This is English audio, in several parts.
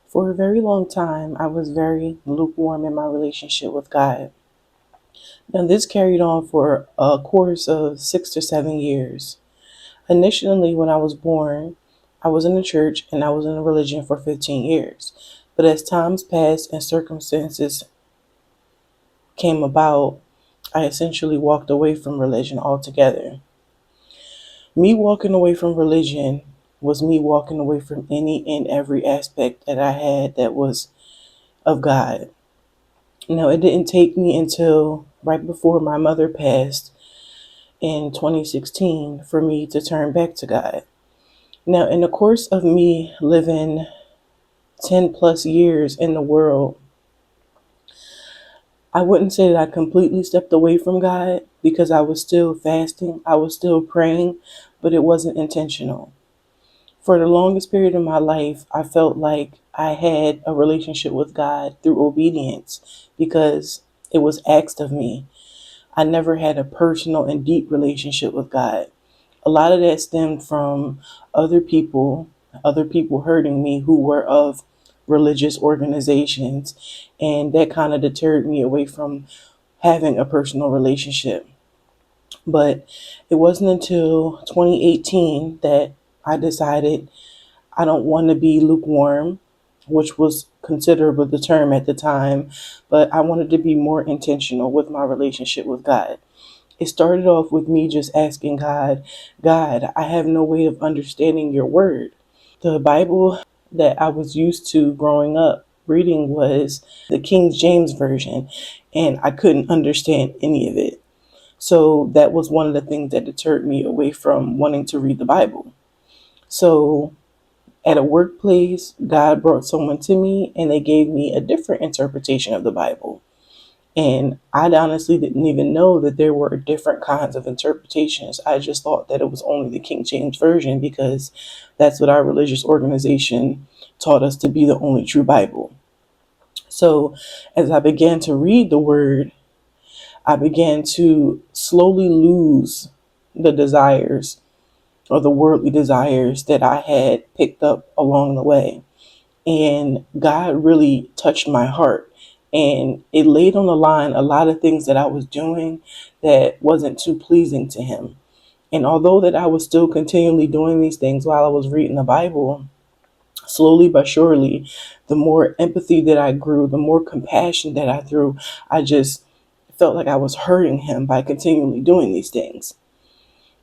For a very long time, I was very lukewarm in my relationship with God. Now, this carried on for a course of 6 to 7 years. Initially, when I was born, I was in the church and I was in a religion for 15 years. But as times passed and circumstances came about, I essentially walked away from religion altogether. Me walking away from religion was me walking away from any and every aspect that I had that was of God. Now, it didn't take me until right before my mother passed in 2016 for me to turn back to God. Now, in the course of me living 10 plus years in the world, I wouldn't say that I completely stepped away from God because I was still fasting, I was still praying, but it wasn't intentional. For the longest period of my life, I felt like I had a relationship with God through obedience because it was asked of me. I never had a personal and deep relationship with God. A lot of that stemmed from other people, other people hurting me who were of religious organizations, and that kind of deterred me away from having a personal relationship. But it wasn't until 2018 that I decided I don't want to be lukewarm, which was considerable the term at the time, but I wanted to be more intentional with my relationship with God. It started off with me just asking God, God, I have no way of understanding your word. The Bible that I was used to growing up reading was the King James Version, and I couldn't understand any of it. So that was one of the things that deterred me away from wanting to read the Bible. So at a workplace, God brought someone to me and they gave me a different interpretation of the Bible. And I honestly didn't even know that there were different kinds of interpretations. I just thought that it was only the King James Version because that's what our religious organization taught us to be the only true Bible. So as I began to read the word, I began to slowly lose the desires or the worldly desires that I had picked up along the way. And God really touched my heart. And it laid on the line a lot of things that I was doing that wasn't too pleasing to Him. And although that I was still continually doing these things while I was reading the Bible, slowly but surely, the more empathy that I grew, the more compassion that I threw, I just felt like I was hurting Him by continually doing these things.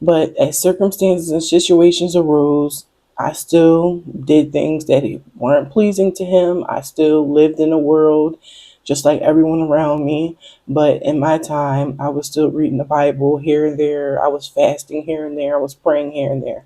But as circumstances and situations arose, I still did things that weren't pleasing to Him. I still lived in the world just like everyone around me. But in my time, I was still reading the Bible here and there. I was fasting here and there. I was praying here and there.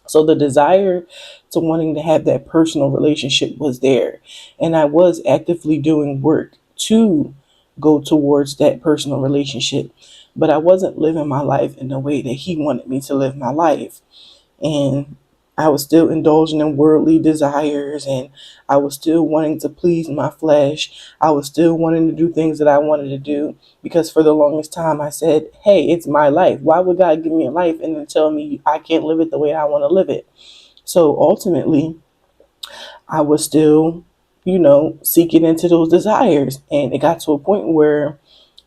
So the desire to wanting to have that personal relationship was there. And I was actively doing work to go towards that personal relationship. But I wasn't living my life in the way that He wanted me to live my life. And I was still indulging in worldly desires, and I was still wanting to please my flesh. I was still wanting to do things that I wanted to do because for the longest time I said, hey, it's my life. Why would God give me a life and then tell me I can't live it the way I want to live it? So ultimately, I was still, seeking into those desires. And it got to a point where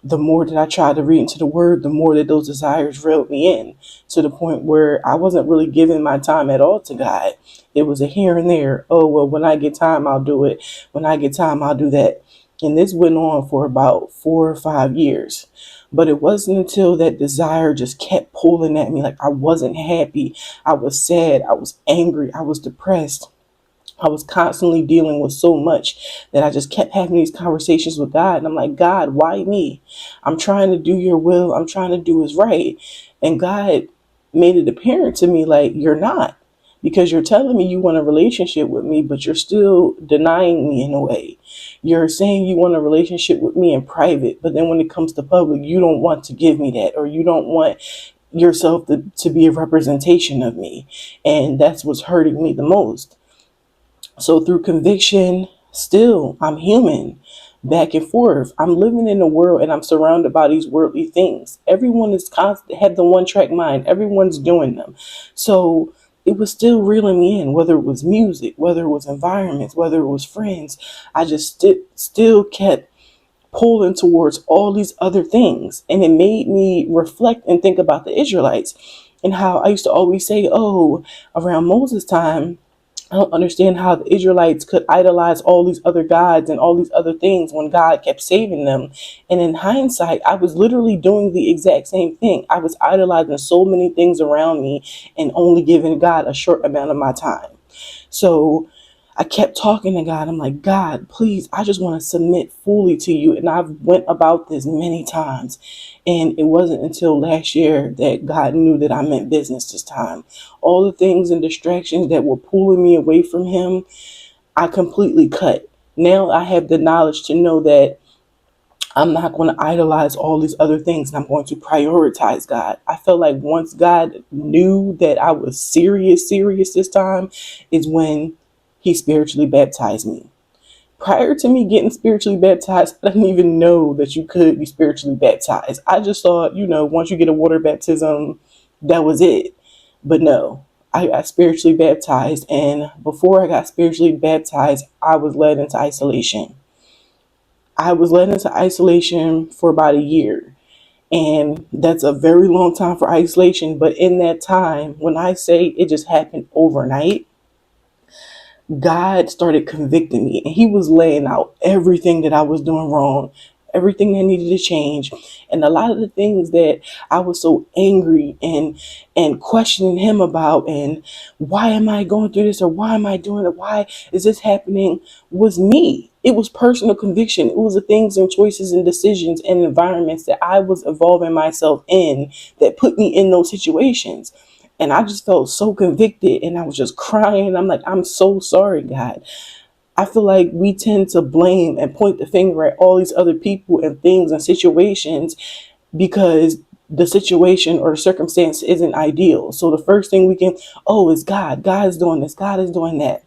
the more that I tried to read into the word, the more that those desires reeled me in to the point where I wasn't really giving my time at all to God. It was a here and there. Oh, well, when I get time, I'll do it. When I get time, I'll do that. And this went on for about 4 or 5 years. But it wasn't until that desire just kept pulling at me. Like I wasn't happy. I was sad. I was angry. I was depressed. I was constantly dealing with so much that I just kept having these conversations with God. And I'm like, God, why me? I'm trying to do your will. I'm trying to do what's right. And God made it apparent to me like, you're not. Because you're telling me you want a relationship with me, but you're still denying me in a way. You're saying you want a relationship with me in private, but then when it comes to public, you don't want to give me that, or you don't want yourself to be a representation of me. And that's what's hurting me the most. So through conviction, still, I'm human, back and forth. I'm living in a world and I'm surrounded by these worldly things. Everyone is constant, have the one track mind. Everyone's doing them. So it was still reeling me in, whether it was music, whether it was environments, whether it was friends. I just still kept pulling towards all these other things. And it made me reflect and think about the Israelites and how I used to always say, oh, around Moses' time, I don't understand how the Israelites could idolize all these other gods and all these other things when God kept saving them. And in hindsight, I was literally doing the exact same thing. I was idolizing so many things around me and only giving God a short amount of my time. So I kept talking to God. I'm like, God, please, I just want to submit fully to you. And I've went about this many times. And it wasn't until last year that God knew that I meant business this time. All the things and distractions that were pulling me away from him, I completely cut. Now I have the knowledge to know that I'm not going to idolize all these other things, and I'm going to prioritize God. I felt like once God knew that I was serious this time is when he spiritually baptized me. Prior to me getting spiritually baptized, I didn't even know that you could be spiritually baptized. I just thought, once you get a water baptism, that was it. But no, I got spiritually baptized. And before I got spiritually baptized, I was led into isolation. I was led into isolation for about a year. And that's a very long time for isolation. But in that time, when I say it just happened overnight, God started convicting me, and he was laying out everything that I was doing wrong, everything that needed to change. And a lot of the things that I was so angry and questioning him about, and why am I going through this, or why am I doing it? Why is this happening? Was me. It was personal conviction. It was the things and choices and decisions and environments that I was involving myself in that put me in those situations. And I just felt so convicted, and I was just crying. I'm like, I'm so sorry, God. I feel like we tend to blame and point the finger at all these other people and things and situations because the situation or the circumstance isn't ideal. So the first thing we can, is God. God is doing this. God is doing that.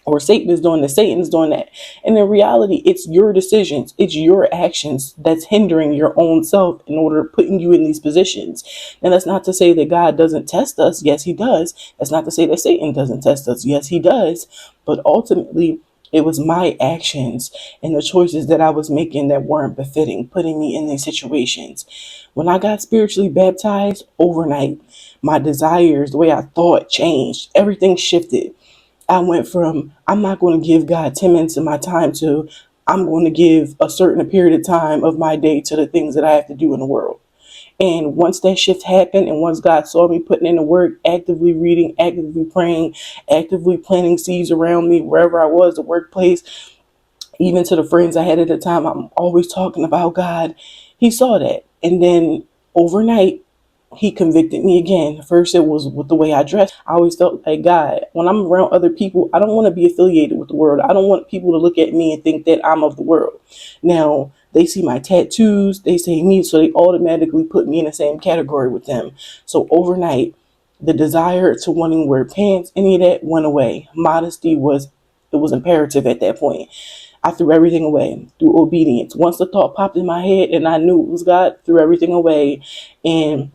Or Satan is doing this, Satan is doing that. And in reality, it's your decisions, it's your actions that's hindering your own self in order of putting you in these positions. And that's not to say that God doesn't test us. Yes, he does. That's not to say that Satan doesn't test us. Yes, he does. But ultimately, it was my actions and the choices that I was making that weren't befitting, putting me in these situations. When I got spiritually baptized overnight, my desires, the way I thought changed. Everything shifted. I went from, I'm not going to give God 10 minutes of my time to, I'm going to give a certain period of time of my day to the things that I have to do in the world. And once that shift happened, and once God saw me putting in the work, actively reading, actively praying, actively planting seeds around me, wherever I was, the workplace, even to the friends I had at the time, I'm always talking about God. He saw that. And then overnight, he convicted me again. First, it was with the way I dressed. I always felt like, God, when I'm around other people, I don't want to be affiliated with the world. I don't want people to look at me and think that I'm of the world. Now, they see my tattoos, they say me, so they automatically put me in the same category with them. So overnight, the desire to wanting to wear pants, any of that went away. Modesty was imperative at that point. I threw everything away through obedience. Once the thought popped in my head and I knew it was God, threw everything away. And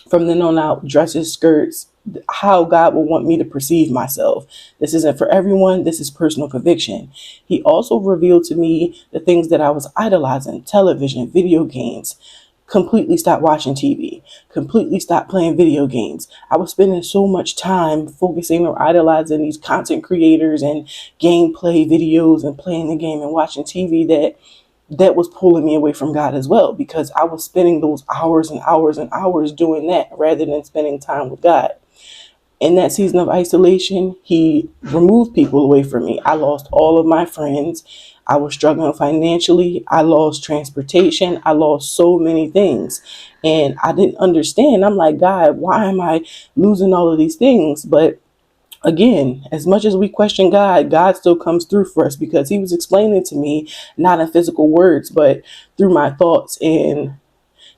from then on out, dresses, skirts, how God will want me to perceive myself. This isn't for everyone. This is personal conviction. He also revealed to me the things that I was idolizing: television, video games. Completely stopped watching TV, completely stopped playing video games. I was spending so much time focusing or idolizing these content creators and gameplay videos and playing the game and watching TV that was pulling me away from God as well, because I was spending those hours and hours and hours doing that rather than spending time with God. In that season of isolation, he removed people away from me. I lost all of my friends. I was struggling financially. I lost transportation. I lost so many things. And I didn't understand. I'm like, God, why am I losing all of these things? But again, as much as we question God, God still comes through for us, because he was explaining to me, not in physical words, but through my thoughts, and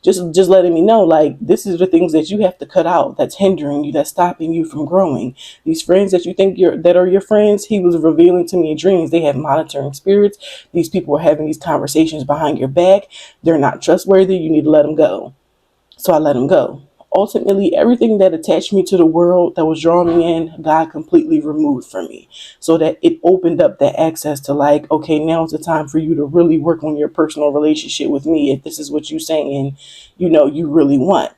just letting me know, like, this is the things that you have to cut out that's hindering you, that's stopping you from growing. These friends that you think that are your friends, he was revealing to me in dreams, they have monitoring spirits. These people are having these conversations behind your back. They're not trustworthy. You need to let them go. So I let them go. ultimately everything that attached me to the world that was drawing me in, God completely removed from me, so that it opened up that access to like, okay, now's the time for you to really work on your personal relationship with me if this is what you're saying, you really want.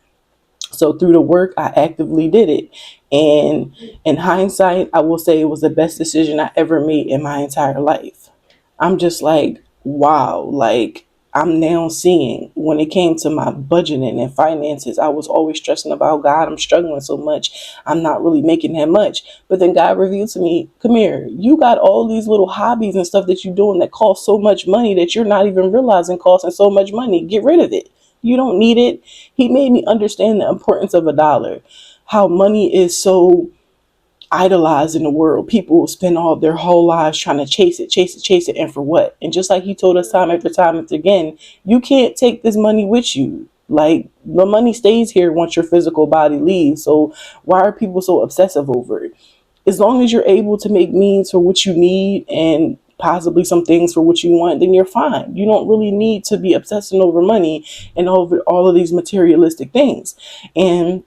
So through the work, I actively did it. And in hindsight, I will say it was the best decision I ever made in my entire life. I'm just like, wow, like I'm now seeing when it came to my budgeting and finances, I was always stressing about, God, I'm struggling so much. I'm not really making that much. But then God revealed to me, Ka-Meir, you got all these little hobbies and stuff that you're doing that cost so much money that you're not even realizing costing so much money. Get rid of it. You don't need it. He made me understand the importance of a dollar, how money is so idolized in the world. People spend all their whole lives trying to chase it, chase it, chase it. And for what? And just like he told us time after again, you can't take this money with you. Like the money stays here once your physical body leaves. So why are people so obsessive over it? As long as you're able to make means for what you need and possibly some things for what you want, then you're fine. You don't really need to be obsessing over money and over all of these materialistic things. And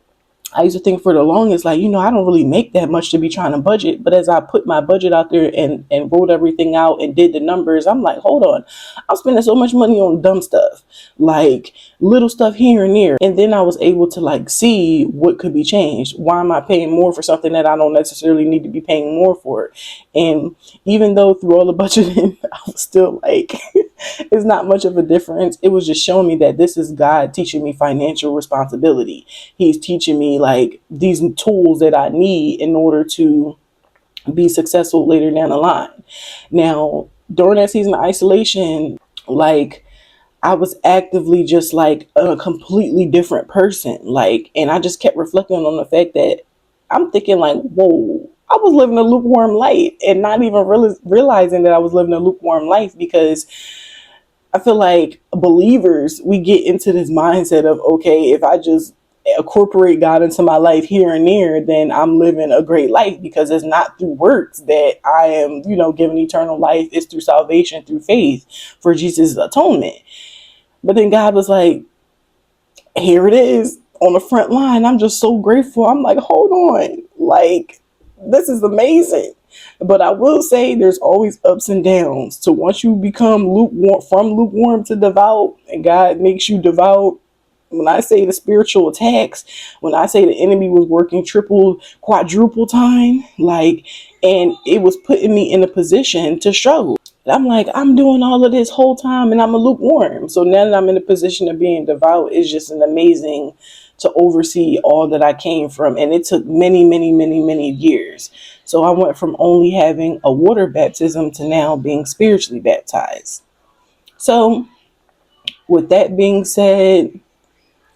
I used to think for the longest, like, I don't really make that much to be trying to budget. But as I put my budget out there and wrote everything out and did the numbers, I'm like, hold on, I'm spending so much money on dumb stuff, like little stuff here and there. And then I was able to like see what could be changed. Why am I paying more for something that I don't necessarily need to be paying more for? And even though through all the budgeting, I was still like, it's not much of a difference. It was just showing me that this is God teaching me financial responsibility. He's teaching me like these tools that I need in order to be successful later down the line. Now, during that season of isolation, like I was actively just like a completely different person. Like, and I just kept reflecting on the fact that I'm thinking like, whoa, I was living a lukewarm life and not even realizing that I was living a lukewarm life, because I feel like believers, we get into this mindset of, okay, if I just incorporate God into my life here and there, then I'm living a great life, because it's not through works that I am, given eternal life. It's through salvation, through faith for Jesus' atonement. But then God was like, here it is on the front line. I'm just so grateful. I'm like, hold on, like, this is amazing. But I will say there's always ups and downs. So once you become lukewarm, from lukewarm to devout, and God makes you devout, when I say the spiritual attacks, when I say the enemy was working triple, quadruple time, like, and it was putting me in a position to struggle. I'm like, I'm doing all of this whole time and I'm a lukewarm. So now that I'm in a position of being devout, it's just an amazing to oversee all that I came from. And it took many, many, many, many years. So I went from only having a water baptism to now being spiritually baptized. So with that being said,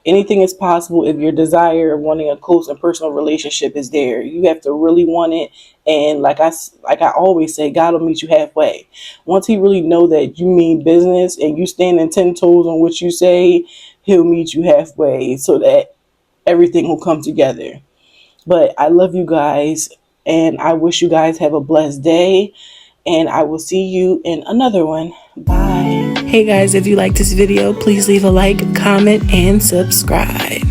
anything is possible if your desire of wanting a close and personal relationship is there. You have to really want it. And like I always say, God will meet you halfway. Once he really know that you mean business and you standing 10 toes on what you say, he'll meet you halfway so that everything will come together. But I love you guys, and I wish you guys have a blessed day, and I will see you in another one. Bye. Hey guys, if you like this video, please leave a like, comment, and subscribe.